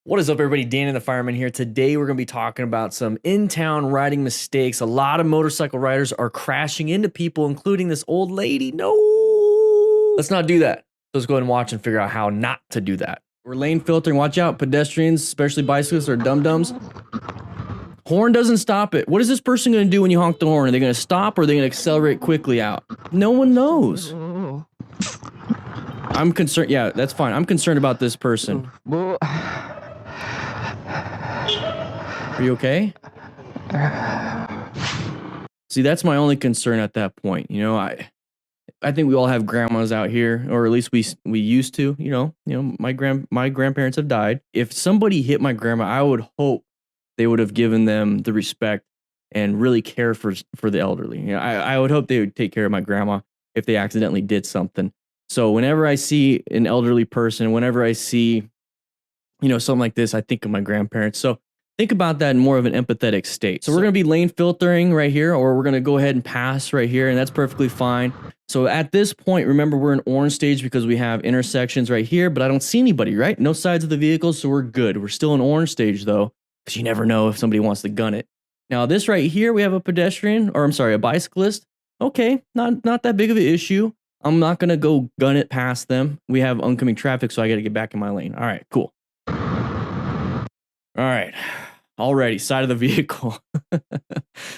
What is up, everybody? DanDanTheFireman here. Today, we're going to be talking about some in-town riding mistakes. A lot of motorcycle riders are crashing into people, including this old lady. No! Let's not do that. Let's go ahead and watch and figure out how not to do that. We're lane filtering. Watch out, pedestrians, especially bicyclists or dum-dums. Horn doesn't stop it. What is this person going to do when you honk the horn? Are they going to stop or are they going to accelerate quickly out? No one knows. I'm concerned. Yeah, that's fine. I'm concerned about this person. Are you okay? See, that's my only concern at that point. You know, I think we all have grandmas out here, or at least we used to. You know, my grandparents have died. If somebody hit my grandma, I would hope they would have given them the respect and really care for the elderly. You know, I would hope they would take care of my grandma if they accidentally did something. So whenever I see an elderly person, whenever I see, you know, something like this, I think of my grandparents. So think about that in more of an empathetic state. So we're going to be lane filtering right here, or we're going to go ahead and pass right here, and that's perfectly fine. So at this point, remember, we're in orange stage because we have intersections right here, but I don't see anybody, right? No sides of the vehicle, so we're good. We're still in orange stage, though, because you never know if somebody wants to gun it. Now, this right here, we have a pedestrian, or I'm sorry, a bicyclist. Okay, not that big of an issue. I'm not going to go gun it past them. We have oncoming traffic, so I got to get back in my lane. All right, cool. All right. Already, side of the vehicle.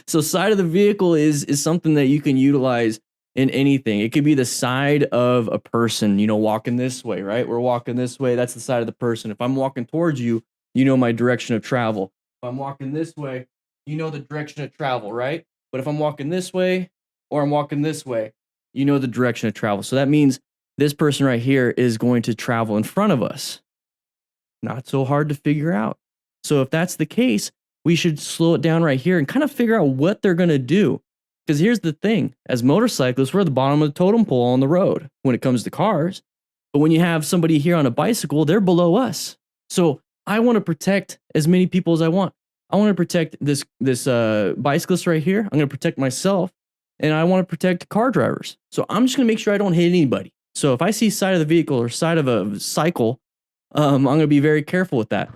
So side of the vehicle is something that you can utilize in anything. It could be the side of a person, you know, walking this way, right? We're walking this way. That's the side of the person. If I'm walking towards you, you know my direction of travel. If I'm walking this way, you know the direction of travel, right? But if I'm walking this way or I'm walking this way, you know the direction of travel. So that means this person right here is going to travel in front of us. Not so hard to figure out. So if that's the case, we should slow it down right here and kind of figure out what they're going to do. Because here's the thing. As motorcyclists, we're at the bottom of the totem pole on the road when it comes to cars. But when you have somebody here on a bicycle, they're below us. So I want to protect as many people as I want. I want to protect this bicyclist right here. I'm going to protect myself. And I want to protect car drivers. So I'm just going to make sure I don't hit anybody. So if I see side of the vehicle or side of a cycle, I'm going to be very careful with that.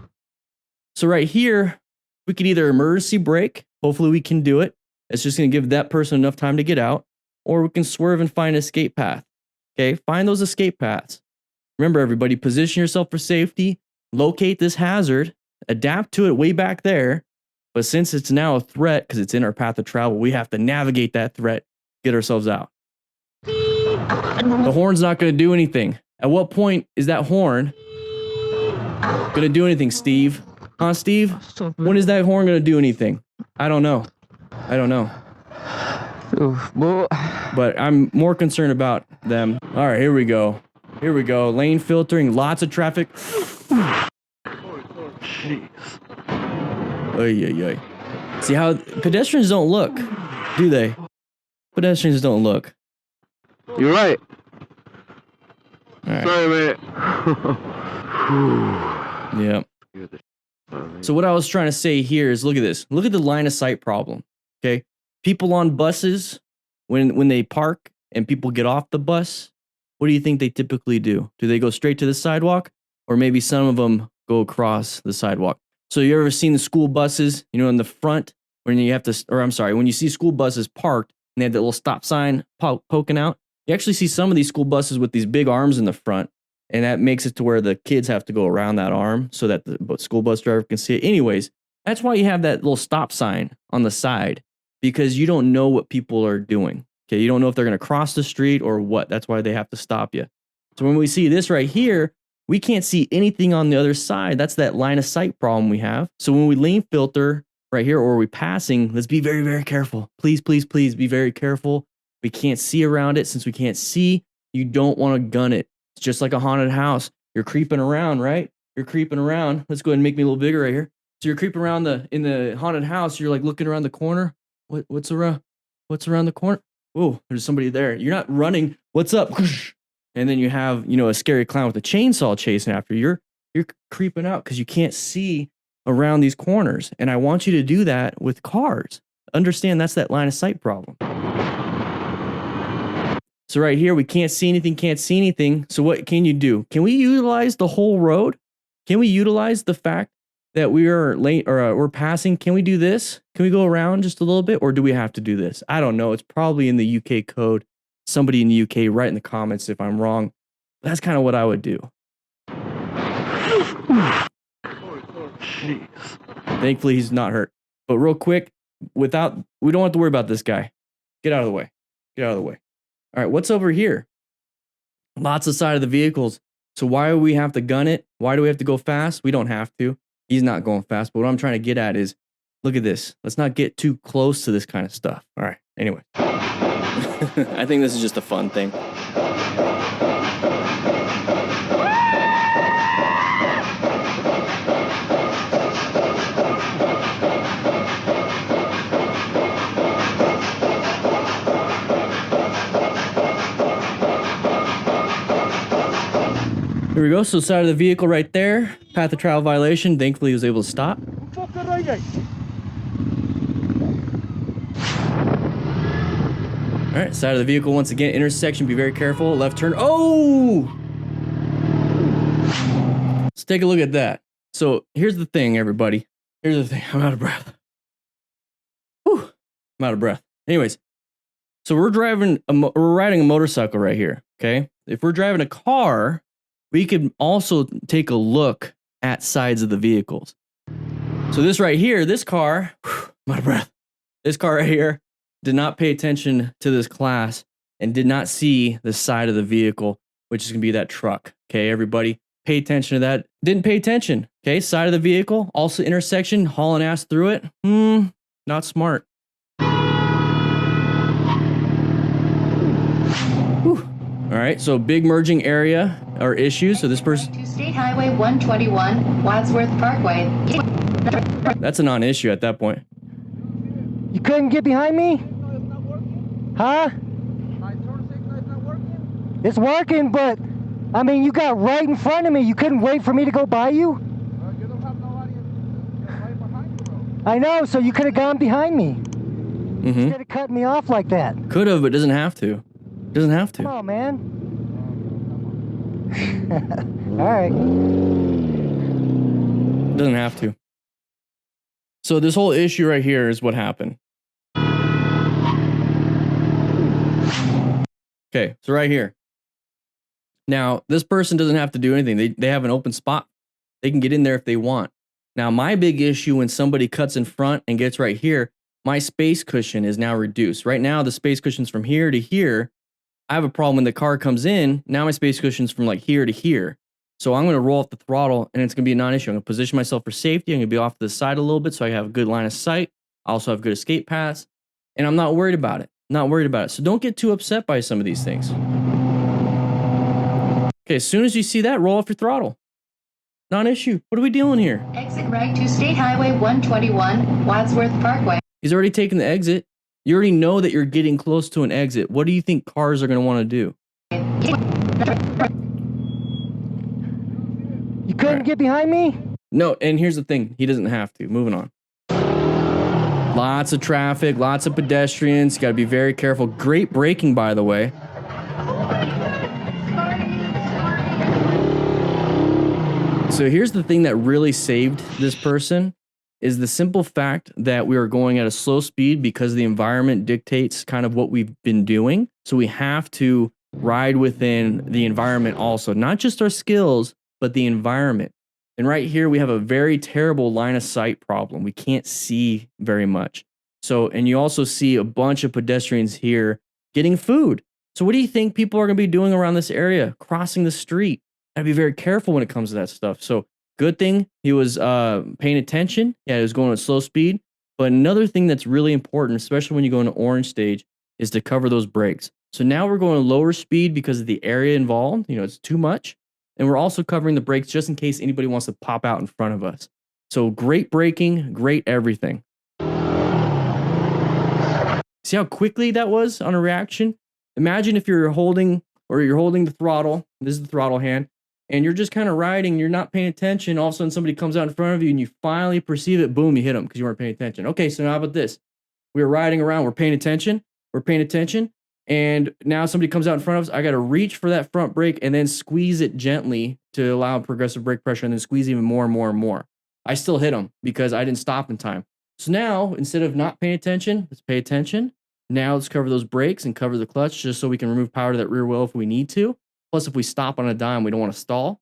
So right here, we could either emergency brake. Hopefully we can do it. It's just going to give that person enough time to get out. Or we can swerve and find an escape path. Okay, find those escape paths. Remember, everybody, position yourself for safety. Locate this hazard. Adapt to it way back there. But since it's now a threat, because it's in our path of travel, we have to navigate that threat, get ourselves out. The horn's not going to do anything. At what point is that horn going to do anything, Steve? Huh, Steve? When is that horn going to do anything? I don't know. But I'm more concerned about them. All right, here we go. Lane filtering, lots of traffic. Jeez. Oy. See how pedestrians don't look, do they? Pedestrians don't look. You're right. All right. Sorry, man. Yeah. So what I was trying to say here is, look at this. Look at the line of sight problem. Okay. People on buses, when they park and people get off the bus, what do you think they typically do? Do they go straight to the sidewalk, or maybe some of them go across the sidewalk? So you ever seen the school buses, you know, in the front when you have to, or I'm sorry, when you see school buses parked and they have that little stop sign poking out, you actually see some of these school buses with these big arms in the front, and that makes it to where the kids have to go around that arm so that the school bus driver can see it. Anyways, that's why you have that little stop sign on the side, because you don't know what people are doing. Okay, you don't know if they're going to cross the street or what. That's why they have to stop you. So when we see this right here, we can't see anything on the other side. That's that line of sight problem we have. So when we lane filter right here, or we passing, let's be very, very careful. Please be very careful. We can't see around it. Since we can't see, you don't want to gun it. It's just like a haunted house. You're creeping around, right? You're creeping around. Let's go ahead and make me a little bigger right here. So you're creeping around in the haunted house. You're like looking around the corner. What's around the corner? Oh, there's somebody there. You're not running. What's up? And then you have, you know, a scary clown with a chainsaw chasing after you. You're creeping out because you can't see around these corners. And I want you to do that with cars. Understand that's that line of sight problem. So right here, we can't see anything. So what can you do? Can we utilize the whole road? Can we utilize the fact that we are late or we're passing? Can we do this? Can we go around just a little bit, or do we have to do this? I don't know. It's probably in the UK code. Somebody in the UK, write in the comments if I'm wrong. That's kind of what I would do. Jeez. Thankfully, he's not hurt. But real quick, we don't have to worry about this guy. Get out of the way. Get out of the way. All right, what's over here? Lots of side of the vehicles. So why do we have to gun it? Why do we have to go fast? We don't have to. He's not going fast. But what I'm trying to get at is, look at this. Let's not get too close to this kind of stuff. All right, anyway. I think this is just a fun thing. Here we go. So side of the vehicle right there. Path of travel violation. Thankfully, he was able to stop. All right, side of the vehicle once again. Intersection. Be very careful. Left turn. Oh! Let's take a look at that. So here's the thing, everybody. Here's the thing. I'm out of breath. Whew. I'm out of breath. Anyways, so we're riding a motorcycle right here. Okay. If we're driving a car, we could also take a look at sides of the vehicles. So this right here, this car, I'm out of breath. This car right here did not pay attention to this class and did not see the side of the vehicle, which is going to be that truck. Okay, everybody, pay attention to that. Didn't pay attention. Okay, side of the vehicle, also intersection, hauling ass through it. Not smart. Whew. All right, so big merging area or issues. So this person. To State Highway 121, Wadsworth Parkway. That's a non-issue at that point. You couldn't get behind me? Huh? It's working, but I mean, you got right in front of me. You couldn't wait for me to go by you? You don't have nobody right behind you, bro. I know, so you could have gone behind me. Mm-hmm. Instead of cutting me off like that. Could have, but doesn't have to. Doesn't have to. Come on, man. All right. Doesn't have to. So this whole issue right here is what happened. Okay, so right here. Now, this person doesn't have to do anything. They have an open spot. They can get in there if they want. Now, my big issue when somebody cuts in front and gets right here, my space cushion is now reduced. Right now, the space cushion's from here to here. I have a problem when the car comes in. Now my space cushion's from like here to here. So I'm going to roll off the throttle and it's going to be a non-issue. I'm going to position myself for safety. I'm going to be off to the side a little bit so I have a good line of sight. I also have good escape paths. And I'm not worried about it. Not worried about it. So don't get too upset by some of these things. Okay, as soon as you see that, roll off your throttle. Non-issue. What are we dealing here? Exit right to State Highway 121, Wadsworth Parkway. He's already taken the exit. You already know that you're getting close to an exit. What do you think cars are going to want to do? You couldn't get behind me? No, and here's the thing. He doesn't have to. Moving on. Lots of traffic, lots of pedestrians. You got to be very careful. Great braking, by the way. So here's the thing that really saved this person is the simple fact that we are going at a slow speed because the environment dictates kind of what we've been doing. So we have to ride within the environment also, not just our skills, but the environment. And right here, we have a very terrible line of sight problem. We can't see very much. So, and you also see a bunch of pedestrians here getting food. So what do you think people are going to be doing around this area? Crossing the street. Gotta be very careful when it comes to that stuff. So good thing he was paying attention. Yeah, he was going at slow speed. But another thing that's really important, especially when you go into orange stage, is to cover those brakes. So now we're going to lower speed because of the area involved. You know, it's too much. And we're also covering the brakes just in case anybody wants to pop out in front of us. So great braking, great everything. See how quickly that was on a reaction? Imagine if you're holding the throttle. This is the throttle hand. And you're just kind of riding, you're not paying attention. All of a sudden somebody comes out in front of you and you finally perceive it. Boom, you hit them because you weren't paying attention. Okay, so now how about this? We were riding around, we're paying attention. And now somebody comes out in front of us. I got to reach for that front brake and then squeeze it gently to allow progressive brake pressure and then squeeze even more and more and more. I still hit them because I didn't stop in time. So now, instead of not paying attention, let's pay attention. Now let's cover those brakes and cover the clutch just so we can remove power to that rear wheel if we need to. Plus, if we stop on a dime, we don't want to stall.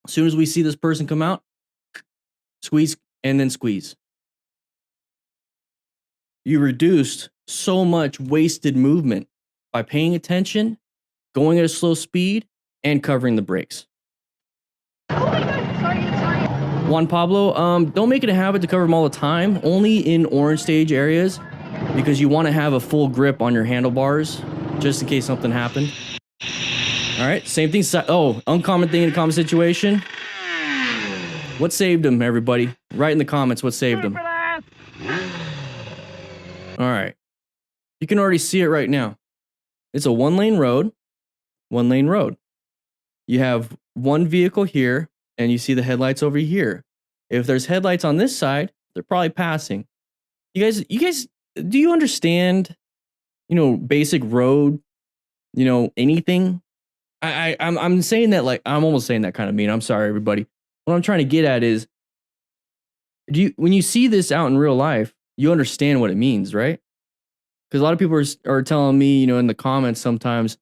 As soon as we see this person come out, squeeze and then squeeze. You reduced so much wasted movement by paying attention, going at a slow speed, and covering the brakes. Oh my god, sorry. Juan Pablo, don't make it a habit to cover them all the time, only in orange stage areas, because you want to have a full grip on your handlebars, just in case something happened. All right, same thing. Oh, uncommon thing in a common situation. What saved him, everybody? Write in the comments what saved him. All right. You can already see it right now. It's a one-lane road. One-lane road. You have one vehicle here, and you see the headlights over here. If there's headlights on this side, they're probably passing. You guys, do you understand, basic road, anything? I'm saying that like, I'm almost saying that kind of mean. I'm sorry, everybody. What I'm trying to get at is, when you see this out in real life, you understand what it means, right? Because a lot of people are telling me, in the comments sometimes,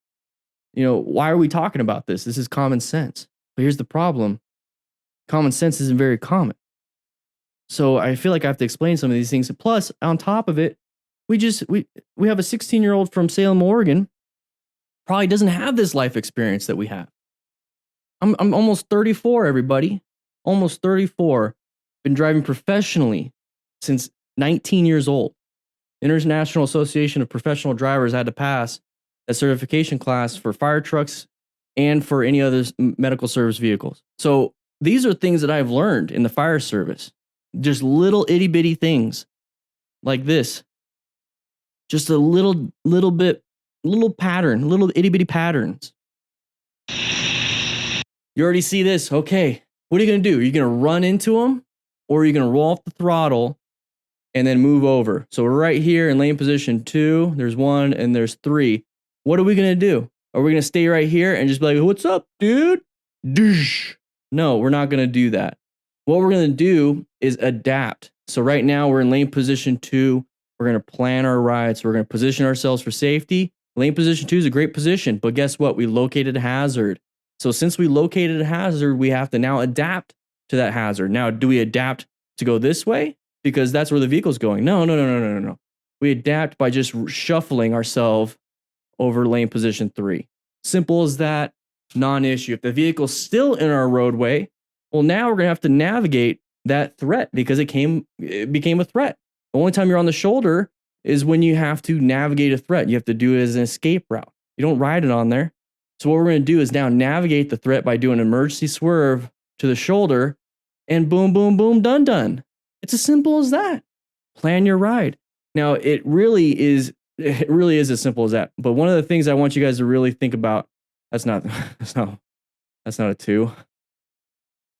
why are we talking about this? This is common sense. But here's the problem. Common sense isn't very common. So I feel like I have to explain some of these things. Plus, on top of it, we have a 16-year-old from Salem, Oregon, probably doesn't have this life experience that we have. I'm almost 34, everybody. Almost 34. Been driving professionally since 19 years old. International Association of Professional Drivers had to pass a certification class for fire trucks and for any other medical service vehicles. So these are things that I've learned in the fire service. Just little itty bitty things like this. Just a little pattern, little itty bitty patterns. You already see this. Okay. What are you going to do? Are you going to run into them, or are you going to roll off the throttle and then move over? So we're right here in lane position 2. There's 1 and there's 3. What are we going to do? Are we going to stay right here and just be like, what's up, dude? No, we're not going to do that. What we're going to do is adapt. So right now we're in lane position 2. We're going to plan our ride. So we're going to position ourselves for safety. Lane position 2 is a great position, but guess what? We located a hazard. So since we located a hazard, we have to now adapt to that hazard. Now, do we adapt to go this way? Because that's where the vehicle's going. No. We adapt by just shuffling ourselves over lane position 3. Simple as that, non-issue. If the vehicle's still in our roadway, well, now we're going to have to navigate that threat because it became a threat. The only time you're on the shoulder is when you have to navigate a threat. You have to do it as an escape route. You don't ride it on there. So what we're going to do is now navigate the threat by doing an emergency swerve to the shoulder, and boom, boom, boom, done. It's as simple as that. Plan your ride. Now, it really is as simple as that. But one of the things I want you guys to really think about, that's not a 2,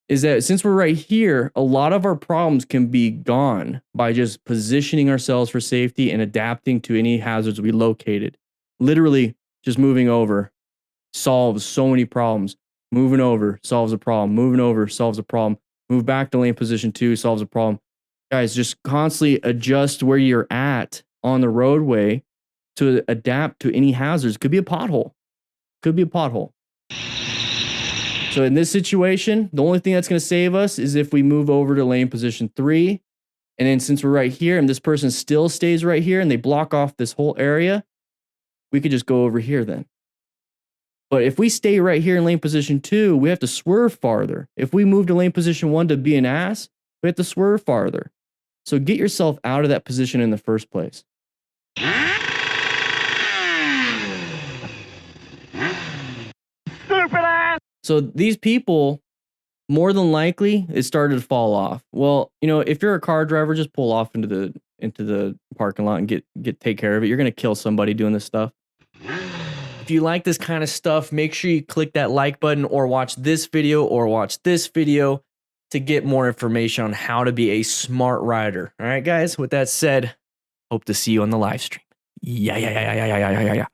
is that since we're right here, a lot of our problems can be gone by just positioning ourselves for safety and adapting to any hazards we located. Literally just moving over solves so many problems. Moving over solves a problem. Moving over solves a problem. Move back to lane position 2 solves a problem. Guys, just constantly adjust where you're at on the roadway to adapt to any hazards. Could be a pothole. So in this situation, the only thing that's going to save us is if we move over to lane position 3. And then since we're right here and this person still stays right here and they block off this whole area, we could just go over here then. But if we stay right here in lane position 2, we have to swerve farther. If we move to lane position 1 to be an ass, we have to swerve farther. So get yourself out of that position in the first place. Stupid ass! So these people, more than likely, it started to fall off. Well, if you're a car driver, just pull off into the parking lot and take care of it. You're gonna kill somebody doing this stuff. If you like this kind of stuff, make sure you click that like button or watch this video to get more information on how to be a smart rider. All right, guys, with that said, hope to see you on the live stream. Yeah.